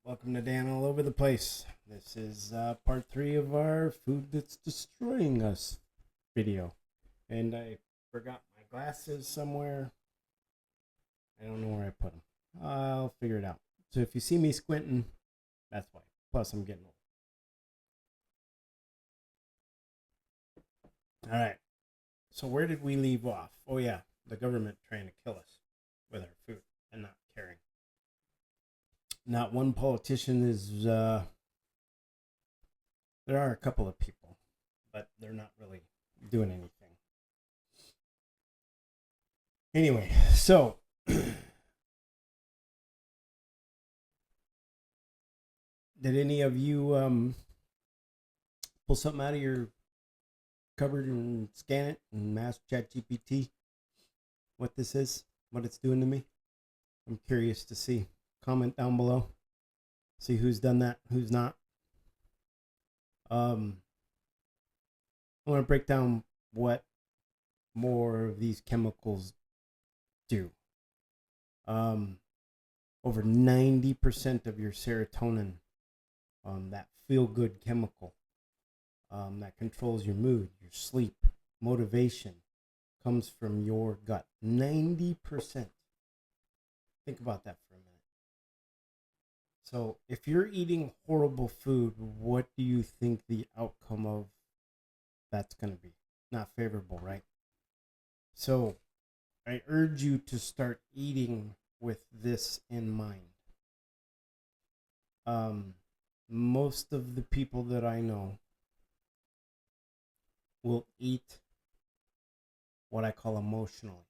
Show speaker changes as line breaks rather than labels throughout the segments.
Welcome to Dan All Over the Place. This is part 3 of our Food That's Destroying Us video. And I forgot my glasses somewhere. I don't know where I put them. I'll figure it out. So if you see me squinting, that's why. Plus, I'm getting old. Alright. So where did we leave off? Oh, yeah. The government trying to kill us with our food and not caring. Not one politician is, there are a couple of people, but they're not really doing anything. Anyway, so did any of you pull something out of your cupboard and scan it and ask ChatGPT what this is, what it's doing to me? I'm curious to see. Comment down below. See who's done that, who's not. I want to break down what more of these chemicals do. Over 90% of your serotonin, that feel-good chemical that controls your mood, your sleep, motivation, comes from your gut. 90%. Think about that for a minute. So if you're eating horrible food, what do you think the outcome of that's going to be? Not favorable, right? So I urge you to start eating with this in mind. Most of the people that I know will eat what I call emotionally.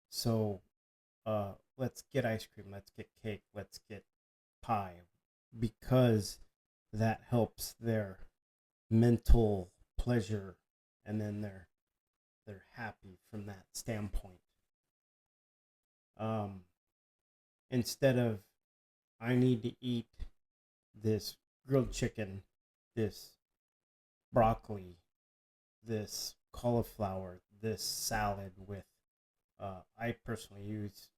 So let's get ice cream, let's get cake, let's get pie, because that helps their mental pleasure, and then they're happy from that standpoint. Instead of, I need to eat this grilled chicken, this broccoli, this cauliflower, this salad with I personally use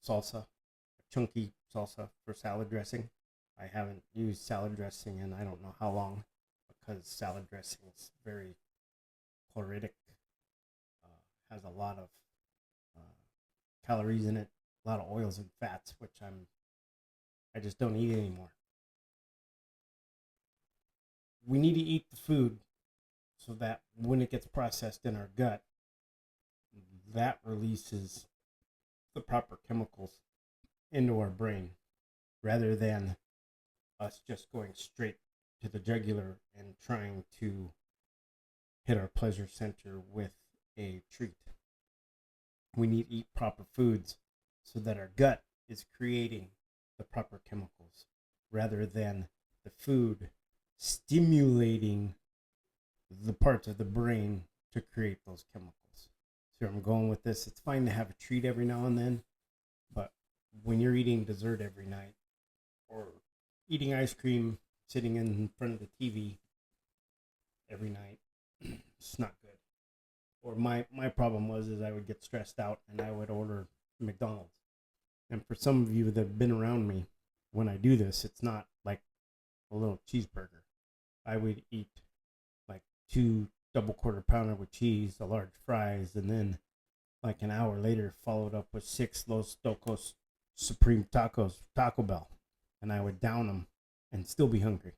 salsa, chunky salsa for salad dressing. I haven't used salad dressing in I don't know how long, because salad dressing is very caloric, has a lot of calories in it, a lot of oils and fats, which I just don't eat anymore. We need to eat the food so that when it gets processed in our gut, that releases the proper chemicals into our brain, rather than us just going straight to the jugular and trying to hit our pleasure center with a treat. We need to eat proper foods so that our gut is creating the proper chemicals, rather than the food stimulating the parts of the brain to create those chemicals. So I'm going with this. It's fine to have a treat every now and then, but when you're eating dessert every night, or eating ice cream sitting in front of the TV every night, it's not good. Or my problem was I would get stressed out and I would order McDonald's. And for some of you that have been around me, when I do this, it's not like a little cheeseburger. I would eat like 2 double quarter pounder with cheese, the large fries, and then like an hour later followed up with 6 Los Tocos Supreme Tacos, Taco Bell, and I would down them and still be hungry.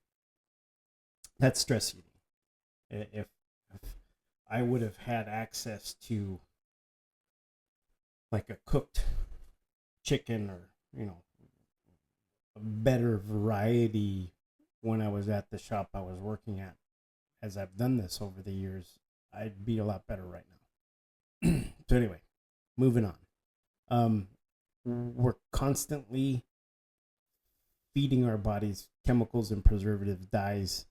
That's stress eating. If I would have had access to like a cooked chicken, or a better variety when I was at the shop I was working at, as I've done this over the years, I'd be a lot better right now. So anyway, moving on. We're constantly feeding our bodies chemicals and preservatives, dyes,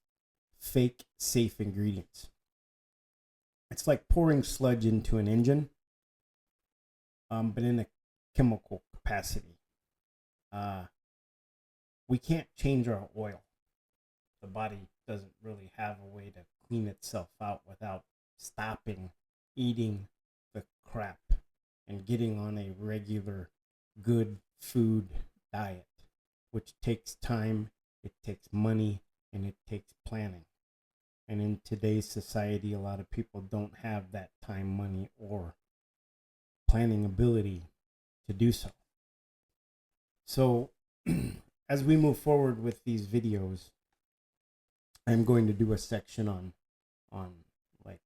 fake safe ingredients. It's like pouring sludge into an engine, but in a chemical capacity. We can't change our oil. The body doesn't really have a way to clean itself out without stopping eating the crap and getting on a regular good food diet. which takes time, it takes money, and it takes planning. And in today's society, a lot of people don't have that time, money, or planning ability to do so. So as we move forward with these videos, I'm going to do a section on like,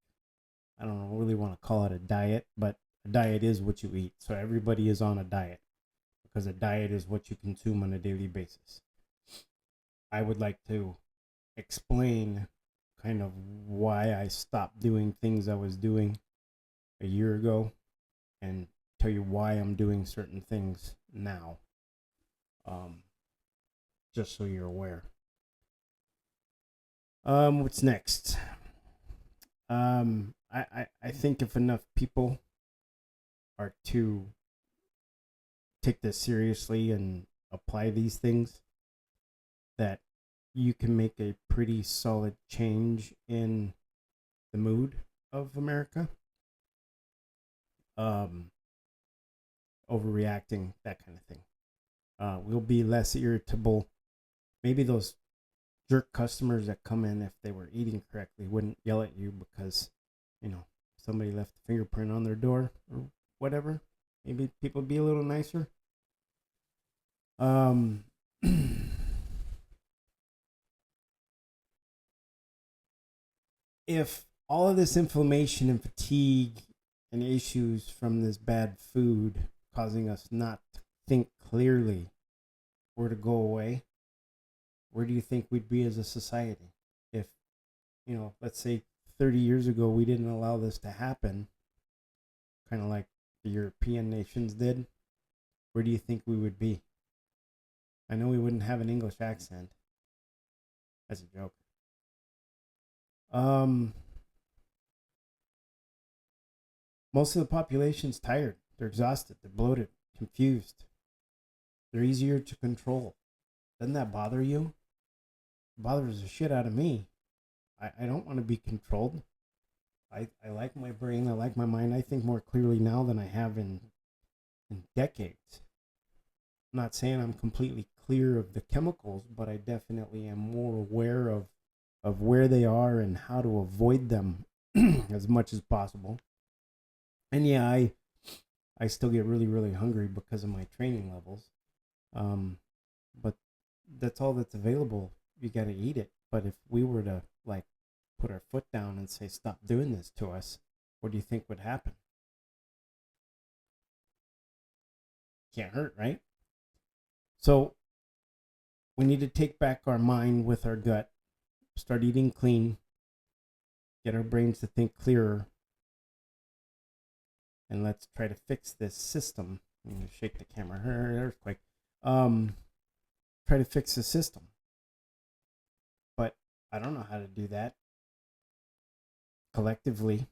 I don't really want to call it a diet, but a diet is what you eat. So everybody is on a diet because a diet is what you consume on a daily basis. I would like to explain kind of why I stopped doing things I was doing a year ago and tell you why I'm doing certain things now. Just so you're aware. What's next? I think if enough people are to take this seriously and apply these things, that you can make a pretty solid change in the mood of America. Overreacting, that kind of thing. We'll be less irritable. Maybe those jerk customers that come in, if they were eating correctly, wouldn't yell at you because, somebody left a fingerprint on their door or whatever. Maybe people would be a little nicer. If all of this inflammation and fatigue and issues from this bad food causing us not to think clearly were to go away, where do you think we'd be as a society? If, let's say 30 years ago, we didn't allow this to happen, kind of like the European nations did, where do you think we would be? I know we wouldn't have an English accent. That's a joke. Most of the population's tired. They're exhausted. They're bloated, confused. They're easier to control. Doesn't that bother you? It bothers the shit out of me. I don't want to be controlled. I like my brain. I like my mind. I think more clearly now than I have in decades. I'm not saying I'm completely clear of the chemicals, but I definitely am more aware of where they are and how to avoid them as much as possible. And yeah, I still get really, really hungry because of my training levels. But that's all that's available. You got to eat it. But if we were to put our foot down and say, stop doing this to us, what do you think would happen? Can't hurt, right? So we need to take back our mind with our gut, start eating clean, get our brains to think clearer, and let's try to fix this system. I'm going to shake the camera. Earthquake. Try to fix the system. But I don't know how to do that. Collectively,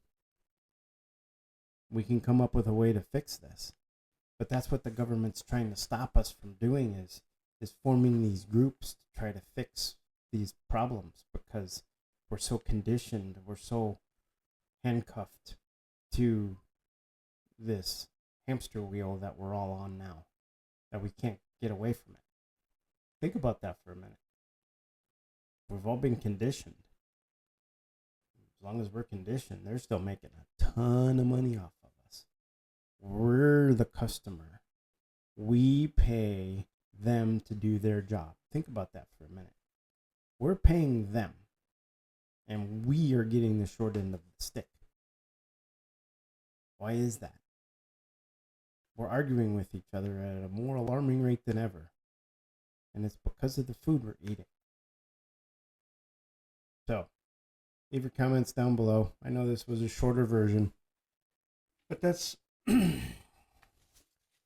we can come up with a way to fix this. But that's what the government's trying to stop us from doing is forming these groups to try to fix these problems because we're so conditioned, we're so handcuffed to this hamster wheel that we're all on now, that we can't get away from it. Think about that for a minute. We've all been conditioned. As long as we're conditioned, they're still making a ton of money off of us. We're the customer. We pay them to do their job. Think about that for a minute. We're paying them, and we are getting the short end of the stick. Why is that? We're arguing with each other at a more alarming rate than ever. And it's because of the food we're eating. So, leave your comments down below. I know this was a shorter version, but that's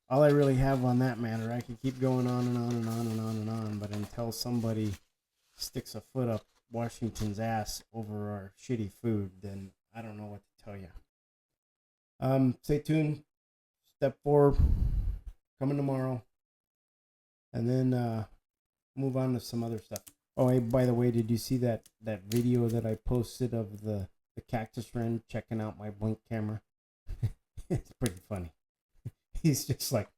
all I really have on that matter. I could keep going on and on and on and on and on, but until somebody sticks a foot up Washington's ass over our shitty food, then I don't know what to tell you. Stay tuned. Step 4 coming tomorrow, and then move on to some other stuff. Oh, hey, by the way, did you see that video that I posted of the cactus wren checking out my blink camera? It's pretty funny. He's just like,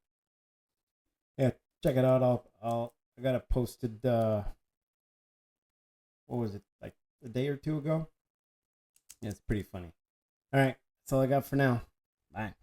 yeah, check it out. I got it posted. What was it, like a day or two ago? Yeah, it's pretty funny. All right, that's all I got for now. Bye.